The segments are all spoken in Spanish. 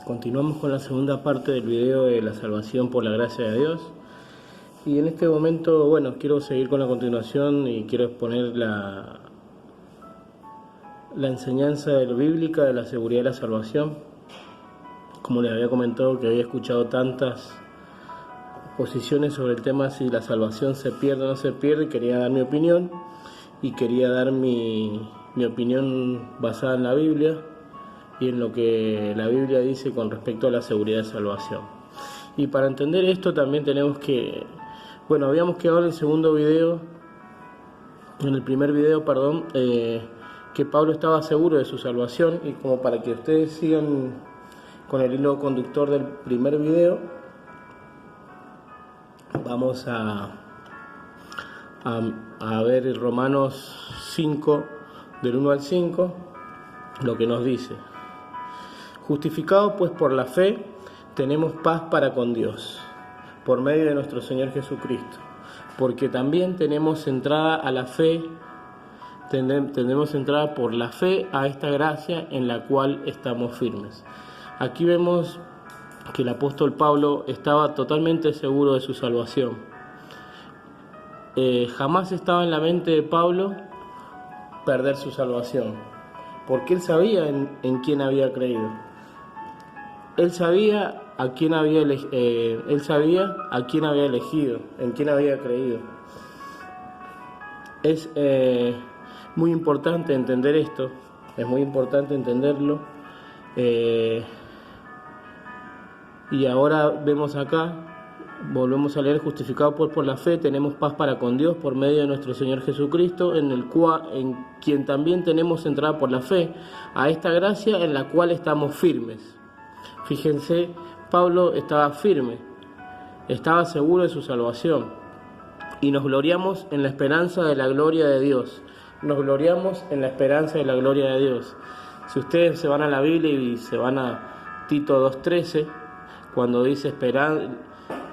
Continuamos con la segunda parte del video de la salvación por la gracia de Dios. Y en este momento, quiero seguir con la continuación y quiero exponer la enseñanza bíblica de la seguridad de la salvación. Como les había comentado, que había escuchado tantas posiciones sobre el tema si la salvación se pierde o no se pierde, quería dar mi opinión y quería dar mi opinión basada en la Biblia y en lo que la Biblia dice con respecto a la seguridad de salvación. Y para entender esto también tenemos que, habíamos quedado en el segundo video, en el primer video, que Pablo estaba seguro de su salvación, y como para que ustedes sigan con el hilo conductor del primer video, vamos a ver Romanos 5, del 1 al 5, lo que nos dice: justificados pues por la fe, tenemos paz para con Dios, por medio de nuestro Señor Jesucristo, porque también tenemos entrada a la fe, tenemos entrada por la fe a esta gracia en la cual estamos firmes. Aquí vemos que el apóstol Pablo estaba totalmente seguro de su salvación. Jamás estaba en la mente de Pablo perder su salvación, porque él sabía en quién había creído. Él sabía a quién había elegido, en quién había creído. Es muy importante entender esto, es muy importante entenderlo. Y ahora vemos acá, volvemos a leer: justificados pues por la fe, tenemos paz para con Dios por medio de nuestro Señor Jesucristo, en quien también tenemos entrada por la fe a esta gracia en la cual estamos firmes. Fíjense, Pablo estaba firme, estaba seguro de su salvación, y nos gloriamos en la esperanza de la gloria de Dios. Nos gloriamos en la esperanza de la gloria de Dios. Si ustedes se van a la Biblia y se van a Tito 2:13, cuando dice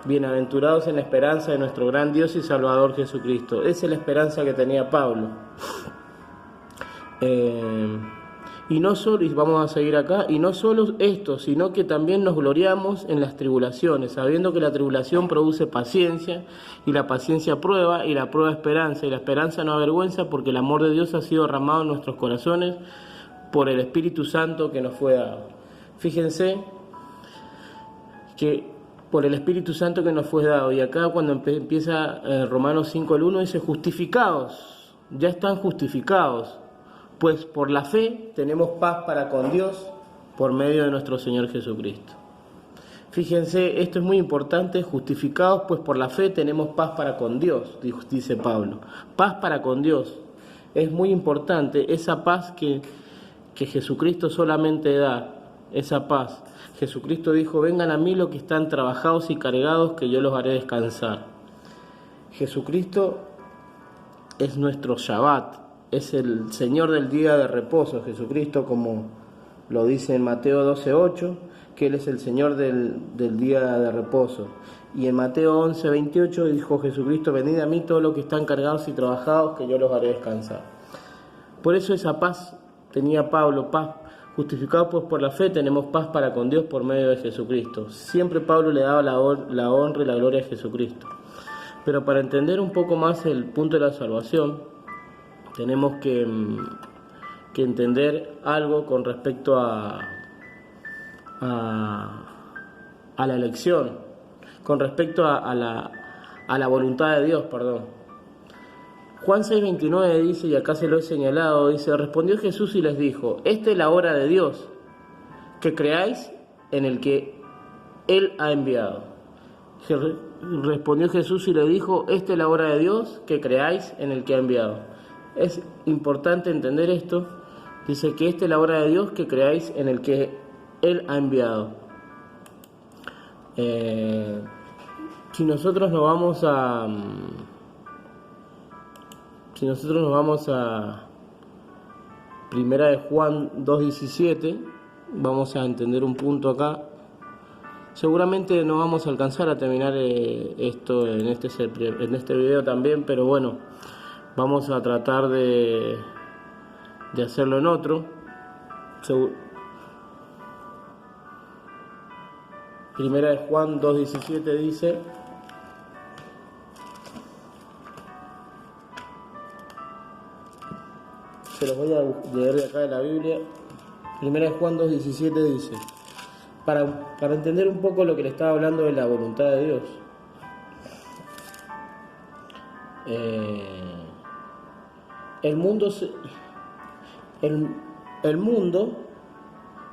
bienaventurados en la esperanza de nuestro gran Dios y Salvador Jesucristo. Esa es la esperanza que tenía Pablo. Y vamos a seguir acá, y no solo esto, sino que también nos gloriamos en las tribulaciones, sabiendo que la tribulación produce paciencia, y la paciencia prueba, y la prueba esperanza, y la esperanza no avergüenza, porque el amor de Dios ha sido derramado en nuestros corazones por el Espíritu Santo que nos fue dado. Fíjense que por el Espíritu Santo que nos fue dado, y acá cuando empieza Romanos 5:1 dice: justificados, ya están justificados, pues por la fe tenemos paz para con Dios por medio de nuestro Señor Jesucristo. Fíjense, esto es muy importante: justificados pues por la fe tenemos paz para con Dios, dice Pablo. Paz para con Dios. Es muy importante esa paz que Jesucristo solamente da, esa paz. Jesucristo dijo: vengan a mí los que están trabajados y cargados, que yo los haré descansar. Jesucristo es nuestro Shabbat, es el Señor del día de reposo. Jesucristo, como lo dice en Mateo 12:8, que Él es el Señor del día de reposo. Y en Mateo 11:28 dijo Jesucristo: venid a mí todos los que están cargados y trabajados, que yo los haré descansar. Por eso esa paz tenía Pablo, paz. Justificados pues por la fe tenemos paz para con Dios por medio de Jesucristo. Siempre Pablo le daba la honra y la gloria a Jesucristo. Pero para entender un poco más el punto de la salvación, tenemos que entender algo con respecto a la elección, con respecto a la voluntad de Dios, Juan 6:29 dice, y acá se lo he señalado, dice: respondió Jesús y les dijo: esta es la hora de Dios, que creáis en el que Él ha enviado. Respondió Jesús y le dijo: esta es la hora de Dios, que creáis en el que ha enviado. Es importante entender esto. Dice que esta es la hora de Dios, que creáis en el que Él ha enviado. Si nosotros nos vamos a Primera de Juan 2:17, vamos a entender un punto acá. Seguramente no vamos a alcanzar a terminar esto en este video también, pero vamos a tratar de hacerlo en otro. Primera de Juan 2:17 dice: se los voy a leer de acá de la Biblia. Primera de Juan 2:17 dice, para entender un poco lo que le estaba hablando de la voluntad de Dios. El mundo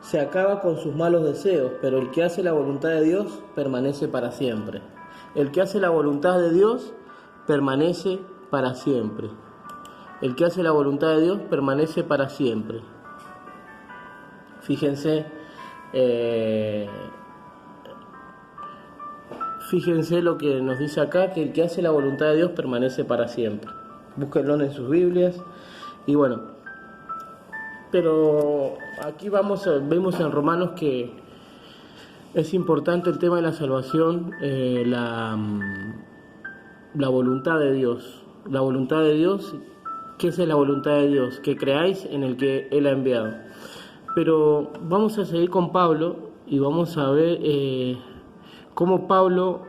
se acaba con sus malos deseos, pero el que hace la voluntad de Dios permanece para siempre. El que hace la voluntad de Dios permanece para siempre. El que hace la voluntad de Dios permanece para siempre. Fíjense lo que nos dice acá, que el que hace la voluntad de Dios permanece para siempre. Búsquenlo en sus Biblias. Y bueno, pero aquí vemos en Romanos que es importante el tema de la salvación, la voluntad de Dios. La voluntad de Dios, ¿qué es la voluntad de Dios? Que creáis en el que Él ha enviado. Pero vamos a seguir con Pablo y vamos a ver cómo Pablo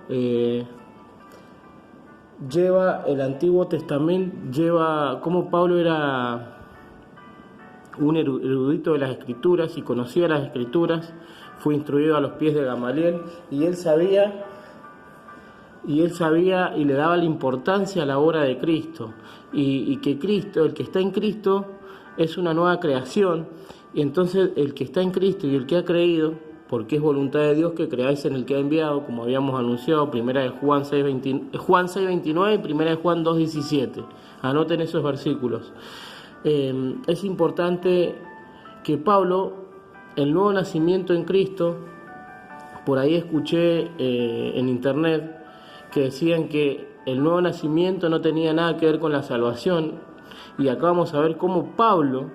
lleva el Antiguo Testamento, cómo Pablo era un erudito de las Escrituras y conocía las Escrituras, fue instruido a los pies de Gamaliel y él sabía y le daba la importancia a la obra de Cristo y que Cristo, el que está en Cristo, es una nueva creación. Y entonces el que está en Cristo y el que ha creído, porque es voluntad de Dios que creáis en el que ha enviado, como habíamos anunciado, primera de Juan 6:29 y primera de Juan 2:17. Anoten esos versículos. Es importante que Pablo, el nuevo nacimiento en Cristo, por ahí escuché en internet que decían que el nuevo nacimiento no tenía nada que ver con la salvación, y acá vamos a ver cómo Pablo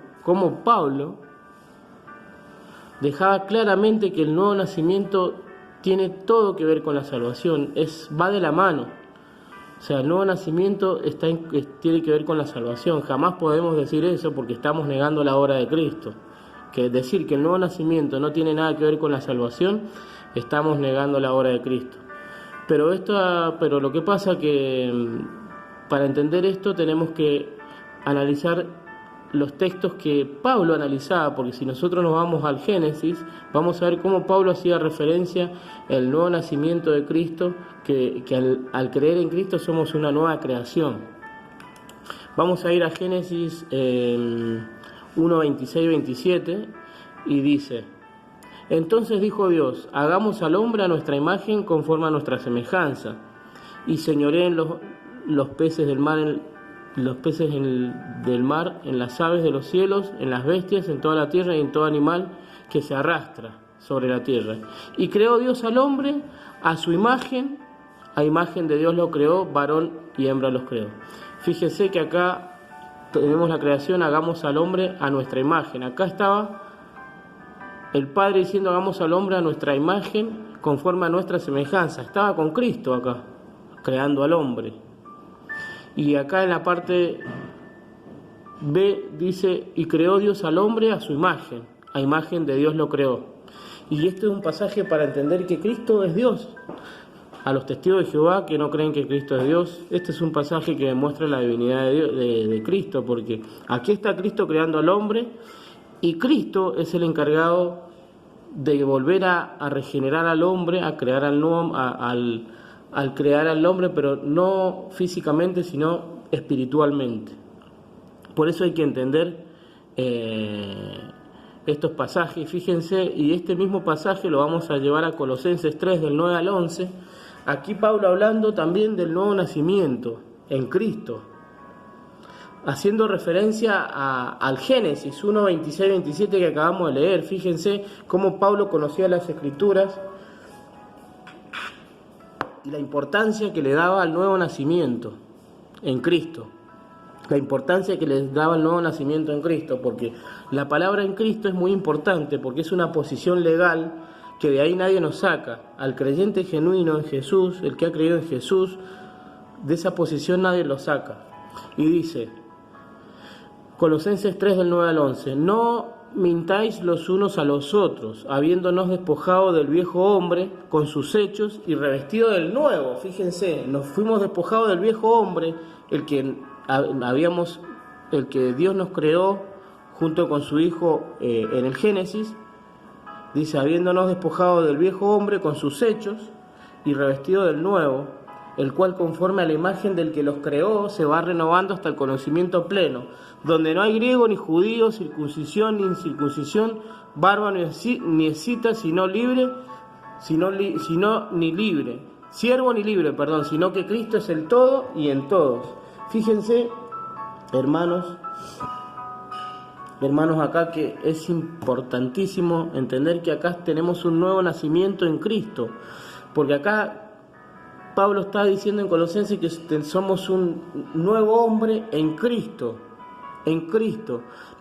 dejaba claramente que el nuevo nacimiento tiene todo que ver con la salvación, va de la mano. O sea, el nuevo nacimiento tiene que ver con la salvación. Jamás podemos decir eso porque estamos negando la obra de Cristo. Que decir que el nuevo nacimiento no tiene nada que ver con la salvación, estamos negando la obra de Cristo. Pero lo que pasa que para entender esto tenemos que analizar los textos que Pablo analizaba, porque si nosotros nos vamos al Génesis, vamos a ver cómo Pablo hacía referencia al nuevo nacimiento de Cristo, que al creer en Cristo somos una nueva creación. Vamos a ir a Génesis 1:26-27 y dice: entonces dijo Dios, hagamos al hombre a nuestra imagen conforme a nuestra semejanza, y señoreen los peces del mar, del mar, en las aves de los cielos, en las bestias, en toda la tierra y en todo animal que se arrastra sobre la tierra. Y creó Dios al hombre a su imagen, a imagen de Dios lo creó, varón y hembra los creó. Fíjese que acá tenemos la creación, hagamos al hombre a nuestra imagen. Acá estaba el Padre diciendo, hagamos al hombre a nuestra imagen conforme a nuestra semejanza. Estaba con Cristo acá, creando al hombre. Y acá en la parte B dice, y creó Dios al hombre a su imagen, a imagen de Dios lo creó. Y este es un pasaje para entender que Cristo es Dios. A los testigos de Jehová que no creen que Cristo es Dios, este es un pasaje que demuestra la divinidad de Dios, de Cristo, porque aquí está Cristo creando al hombre, y Cristo es el encargado de volver a regenerar al hombre, a crear al crear al hombre, pero no físicamente, sino espiritualmente. Por eso hay que entender estos pasajes. Fíjense, y este mismo pasaje lo vamos a llevar a Colosenses 3, del 9 al 11. Aquí Pablo hablando también del nuevo nacimiento en Cristo, haciendo referencia al Génesis 1, 26, 27 que acabamos de leer. Fíjense cómo Pablo conocía las Escrituras y la importancia que le daba al nuevo nacimiento en Cristo. La importancia que le daba el nuevo nacimiento en Cristo, porque la palabra en Cristo es muy importante, porque es una posición legal que de ahí nadie nos saca. Al creyente genuino en Jesús, el que ha creído en Jesús, de esa posición nadie lo saca. Y dice, Colosenses 3, del 9 al 11, no mintáis los unos a los otros, habiéndonos despojado del viejo hombre con sus hechos y revestido del nuevo. Fíjense, nos fuimos despojados del viejo hombre, el que Dios nos creó junto con su Hijo en el Génesis. Dice, habiéndonos despojado del viejo hombre con sus hechos y revestido del nuevo, el cual conforme a la imagen del que los creó se va renovando hasta el conocimiento pleno, donde no hay griego ni judío, circuncisión ni incircuncisión, bárbaro ni escita, sino libre, ni libre, siervo ni libre, sino que Cristo es el todo y en todos. Fíjense, hermanos, acá que es importantísimo entender que acá tenemos un nuevo nacimiento en Cristo, porque acá Pablo está diciendo en Colosenses que somos un nuevo hombre en Cristo.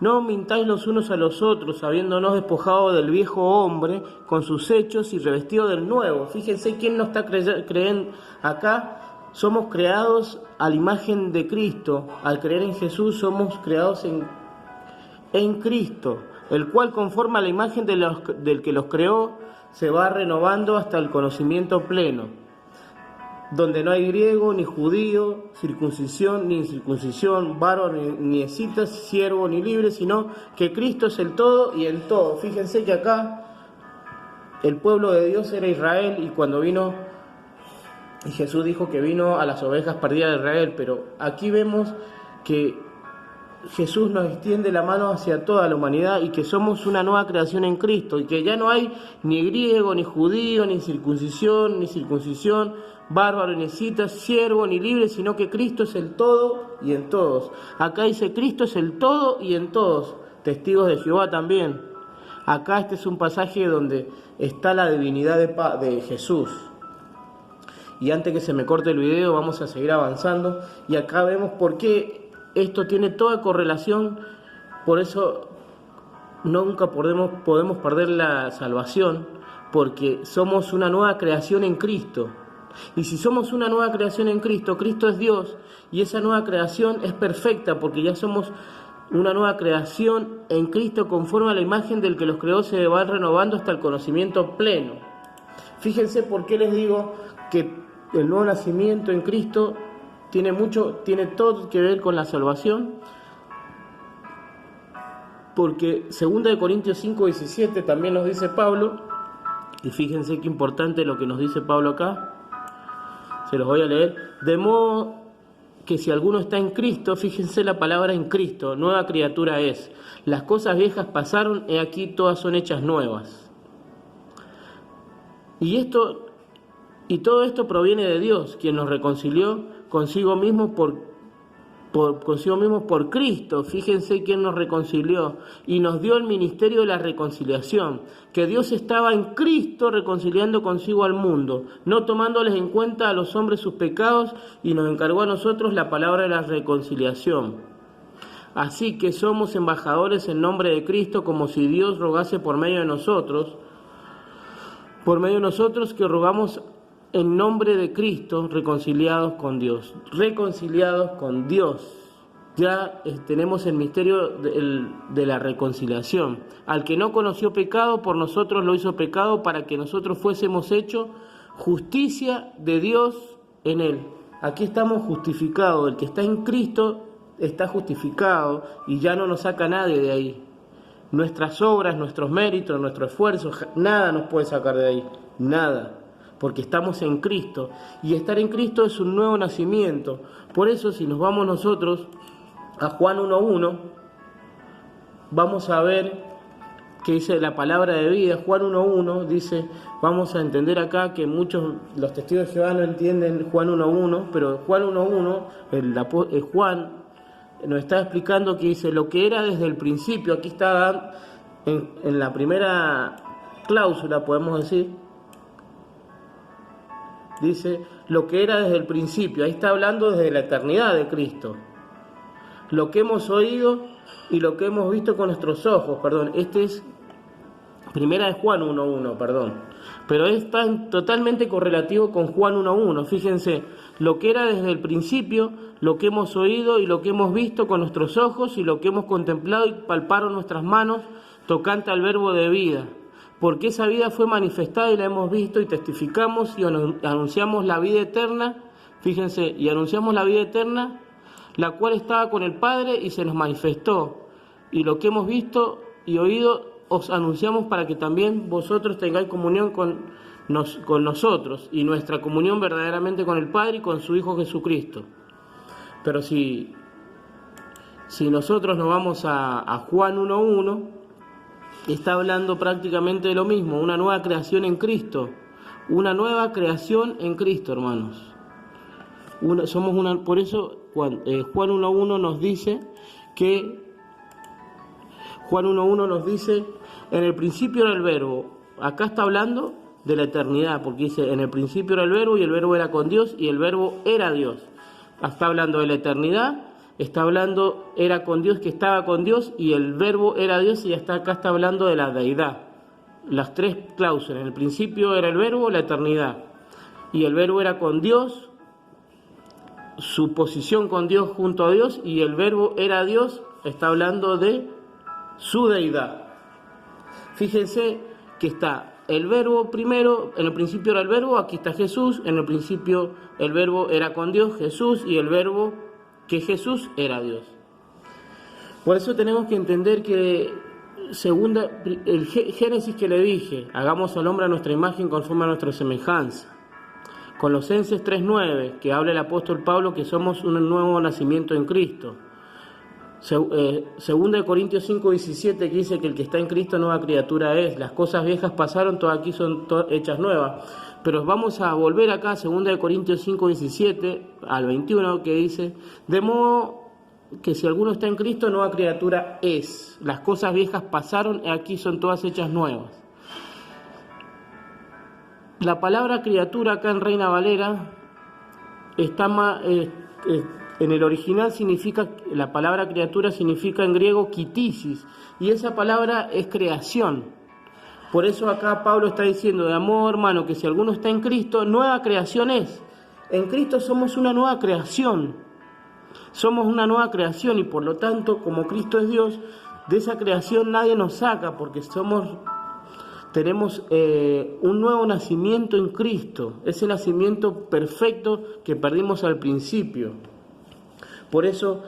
No mintáis los unos a los otros, habiéndonos despojado del viejo hombre con sus hechos y revestido del nuevo. Fíjense quién nos está creyendo acá. Somos creados a la imagen de Cristo. Al creer en Jesús somos creados en Cristo, el cual conforme a la imagen del que los creó se va renovando hasta el conocimiento pleno, donde no hay griego ni judío, circuncisión ni incircuncisión, bárbaro ni escita, siervo ni libre, sino que Cristo es el todo y en todo. Fíjense que acá el pueblo de Dios era Israel, y cuando vino, y Jesús dijo que vino a las ovejas perdidas de Israel, pero aquí vemos que Jesús nos extiende la mano hacia toda la humanidad y que somos una nueva creación en Cristo, y que ya no hay ni griego, ni judío, ni circuncisión, bárbaro ni escita, siervo ni libre, sino que Cristo es el todo y en todos. Acá dice Cristo es el todo y en todos, testigos de Jehová también. Acá este es un pasaje donde está la divinidad de Jesús. Y antes que se me corte el video, vamos a seguir avanzando, y acá vemos por qué esto tiene toda correlación. Por eso nunca podemos perder la salvación, porque somos una nueva creación en Cristo. Y si somos una nueva creación en Cristo, Cristo es Dios, y esa nueva creación es perfecta, porque ya somos una nueva creación en Cristo conforme a la imagen del que los creó, se va renovando hasta el conocimiento pleno. Fíjense por qué les digo que el nuevo nacimiento en Cristo tiene todo que ver con la salvación, porque 2 Corintios 5:17 también nos dice Pablo, y fíjense qué importante lo que nos dice Pablo acá. Se los voy a leer. De modo que si alguno está en Cristo, fíjense la palabra en Cristo, nueva criatura es. Las cosas viejas pasaron, he aquí todas son hechas nuevas. Y todo esto proviene de Dios, quien nos reconcilió consigo mismo por Cristo. Fíjense quién nos reconcilió y nos dio el ministerio de la reconciliación, que Dios estaba en Cristo reconciliando consigo al mundo, no tomándoles en cuenta a los hombres sus pecados, y nos encargó a nosotros la palabra de la reconciliación. Así que somos embajadores en nombre de Cristo, como si Dios rogase por medio de nosotros que rogamos en nombre de Cristo, reconciliados con Dios. Ya tenemos el misterio de la reconciliación. Al que no conoció pecado, por nosotros lo hizo pecado, para que nosotros fuésemos hechos justicia de Dios en él. Aquí estamos justificados. El que está en Cristo está justificado, y ya no nos saca nadie de ahí. Nuestras obras, nuestros méritos, nuestro esfuerzo, nada nos puede sacar de ahí. Nada. Porque estamos en Cristo, y estar en Cristo es un nuevo nacimiento. Por eso, si nos vamos nosotros a Juan 1:1, vamos a ver que dice la palabra de vida. Juan 1:1 dice, vamos a entender acá que los testigos de Jehová no entienden Juan 1:1, pero Juan 1:1, Juan nos está explicando que dice lo que era desde el principio. Aquí está en la primera cláusula, podemos decir, dice lo que era desde el principio. Ahí está hablando desde la eternidad de Cristo. Lo que hemos oído y lo que hemos visto con nuestros ojos, Este es primera de Juan 1:1, Pero está totalmente correlativo con Juan 1:1. Fíjense, lo que era desde el principio, lo que hemos oído y lo que hemos visto con nuestros ojos, y lo que hemos contemplado y palparon nuestras manos, tocante al verbo de vida, porque esa vida fue manifestada y la hemos visto y testificamos y anunciamos la vida eterna, fíjense, y anunciamos la vida eterna, la cual estaba con el Padre y se nos manifestó, y lo que hemos visto y oído os anunciamos para que también vosotros tengáis comunión con nosotros, y nuestra comunión verdaderamente con el Padre y con su Hijo Jesucristo. Pero si nosotros nos vamos a Juan 1.1, está hablando prácticamente de lo mismo, una nueva creación en Cristo, una nueva creación en Cristo, hermanos. Por eso Juan 1.1 nos dice en el principio era el verbo. Acá está hablando de la eternidad, porque dice en el principio era el verbo y el verbo era con Dios y el verbo era Dios. Está hablando de la eternidad, está hablando era con Dios, que estaba con Dios, y el verbo era Dios, y acá está hablando de la deidad. Las tres cláusulas: en el principio era el verbo, la eternidad, y el verbo era con Dios, su posición con Dios junto a Dios, y el verbo era Dios, está hablando de su deidad. Fíjense que está el verbo primero, en el principio era el verbo, aquí está Jesús, en el principio el verbo era con Dios, Jesús, y el verbo que Jesús era Dios. Por eso tenemos que entender que el Génesis que le dije, hagamos al hombre a nuestra imagen conforme a nuestra semejanza. Colosenses 3.9, que habla el apóstol Pablo que somos un nuevo nacimiento en Cristo. Segunda de Corintios 5.17, que dice que el que está en Cristo nueva criatura es. Las cosas viejas pasaron, todas aquí son hechas nuevas. Pero vamos a volver acá, segunda de Corintios 5.17 al 21, que dice: de modo que si alguno está en Cristo, nueva criatura es. Las cosas viejas pasaron, aquí son todas hechas nuevas. La palabra criatura acá en Reina Valera está en el original significa, la palabra criatura significa en griego kitisis, y esa palabra es creación. Por eso acá Pablo está diciendo: de amor, hermano, que si alguno está en Cristo, nueva creación es. En Cristo somos una nueva creación. Somos una nueva creación, y por lo tanto, como Cristo es Dios, de esa creación nadie nos saca, porque tenemos un nuevo nacimiento en Cristo, ese nacimiento perfecto que perdimos al principio. Por eso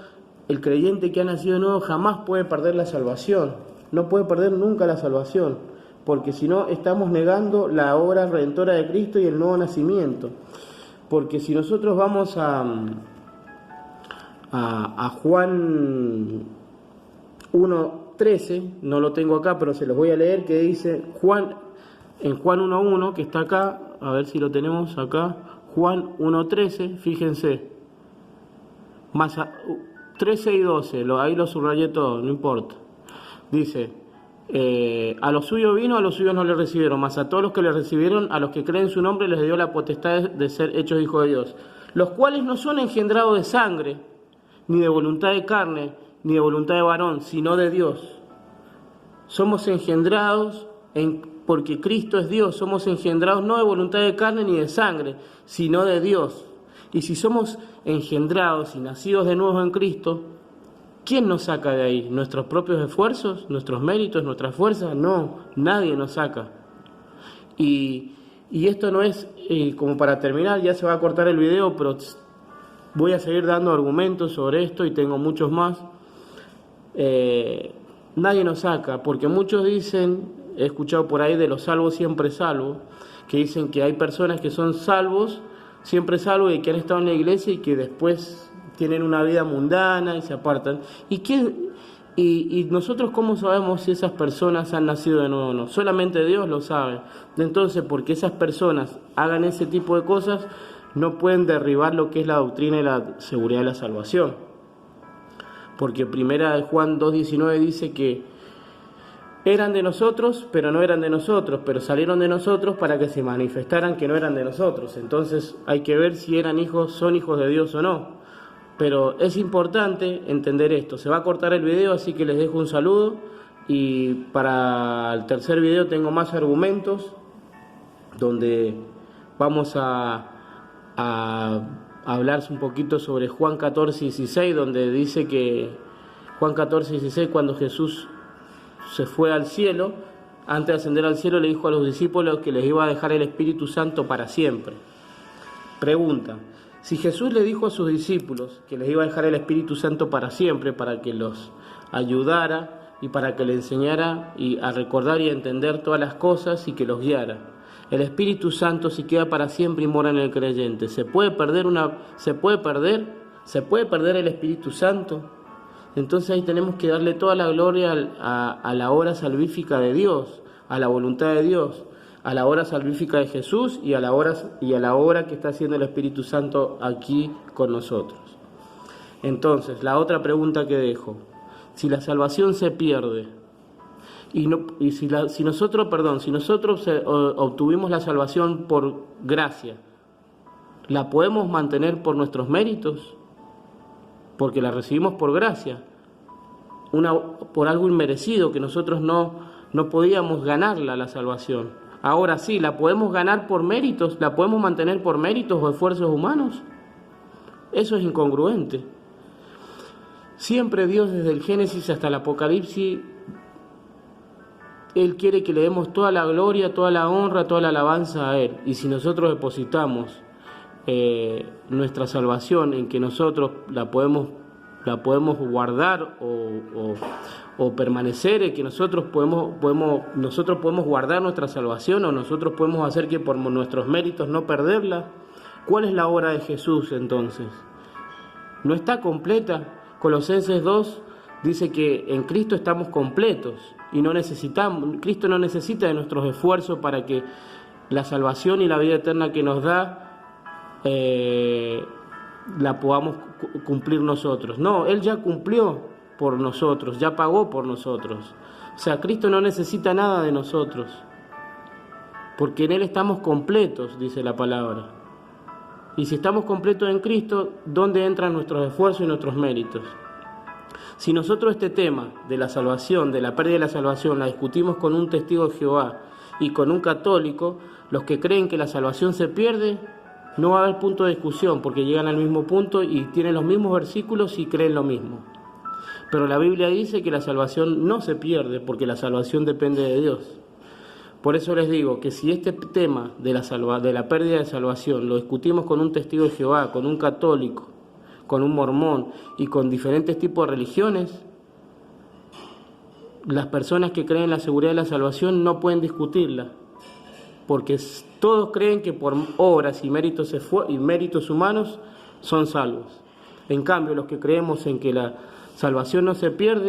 el creyente que ha nacido de nuevo jamás puede perder la salvación, no puede perder nunca la salvación, porque si no estamos negando la obra redentora de Cristo y el nuevo nacimiento. Porque si nosotros vamos a Juan 1.13, no lo tengo acá, pero se los voy a leer, que dice en Juan 1.1, que está acá, a ver si lo tenemos acá, Juan 1.13, fíjense, más 13 y 12, ahí lo subrayé todo, no importa. Dice: a los suyos vino, a los suyos no le recibieron, mas a todos los que le recibieron, a los que creen en su nombre, les dio la potestad de ser hechos hijos de Dios, los cuales no son engendrados de sangre, ni de voluntad de carne, ni de voluntad de varón, sino de Dios. Somos engendrados porque Cristo es Dios, somos engendrados no de voluntad de carne ni de sangre, sino de Dios. Y si somos engendrados y nacidos de nuevo en Cristo, ¿quién nos saca de ahí? ¿Nuestros propios esfuerzos? ¿Nuestros méritos? ¿Nuestras fuerzas? No, nadie nos saca. Y esto no es, como para terminar, ya se va a cortar el video, pero voy a seguir dando argumentos sobre esto y tengo muchos más. Nadie nos saca, porque muchos dicen, he escuchado por ahí de los salvos siempre salvos, que dicen que hay personas que son salvos, siempre salvos, y que han estado en la iglesia y que después tienen una vida mundana y se apartan. ¿Y nosotros cómo sabemos si esas personas han nacido de nuevo o no? Solamente Dios lo sabe. Entonces, porque esas personas hagan ese tipo de cosas, no pueden derribar lo que es la doctrina y la seguridad de la salvación. Porque primera de Juan 2.19 dice que eran de nosotros, pero no eran de nosotros, pero salieron de nosotros para que se manifestaran que no eran de nosotros. Entonces hay que ver si son hijos de Dios o no. Pero es importante entender esto. Se va a cortar el video, así que les dejo un saludo, y para el tercer video tengo más argumentos donde vamos a hablar un poquito sobre Juan 14.16, donde dice que Juan 14.16, cuando Jesús se fue al cielo, antes de ascender al cielo le dijo a los discípulos que les iba a dejar el Espíritu Santo para siempre. Pregunta: si Jesús le dijo a sus discípulos que les iba a dejar el Espíritu Santo para siempre, para que los ayudara y para que le enseñara a recordar y a entender todas las cosas y que los guiara, el Espíritu Santo, si queda para siempre y mora en el creyente, ¿se puede perder el Espíritu Santo? Entonces ahí tenemos que darle toda la gloria a la obra salvífica de Dios, a la voluntad de Dios, a la obra salvífica de Jesús y a la obra que está haciendo el Espíritu Santo aquí con nosotros. Entonces, la otra pregunta que dejo: si la salvación se pierde, si nosotros obtuvimos la salvación por gracia, ¿la podemos mantener por nuestros méritos? Porque la recibimos por gracia, por algo inmerecido, que nosotros no podíamos ganarla, la salvación. Ahora sí, ¿la podemos ganar por méritos? ¿La podemos mantener por méritos o esfuerzos humanos? Eso es incongruente. Siempre Dios, desde el Génesis hasta el Apocalipsis, Él quiere que le demos toda la gloria, toda la honra, toda la alabanza a Él. Y si nosotros depositamos nuestra salvación en que nosotros la podemos guardar o permanecer, en que nosotros podemos guardar nuestra salvación, o nosotros podemos hacer que por nuestros méritos no perderla, ¿cuál es la obra de Jesús entonces? ¿No está completa? Colosenses 2 dice que en Cristo estamos completos y Cristo no necesita de nuestros esfuerzos para que la salvación y la vida eterna que nos da la podamos cumplir nosotros. No, Él ya cumplió por nosotros, ya pagó por nosotros. O sea, Cristo no necesita nada de nosotros, porque en Él estamos completos, dice la palabra. Y si estamos completos en Cristo, ¿dónde entran nuestros esfuerzos y nuestros méritos? Si nosotros este tema de la salvación, de la pérdida de la salvación, la discutimos con un testigo de Jehová y con un católico, los que creen que la salvación se pierde, no va a haber punto de discusión, porque llegan al mismo punto y tienen los mismos versículos y creen lo mismo. Pero la Biblia dice que la salvación no se pierde, porque la salvación depende de Dios. Por eso les digo que si este tema de la pérdida de salvación lo discutimos con un testigo de Jehová, con un católico, con un mormón y con diferentes tipos de religiones, las personas que creen en la seguridad de la salvación no pueden discutirla, porque todos creen que por obras y méritos humanos son salvos. En cambio, los que creemos en que la salvación no se pierde,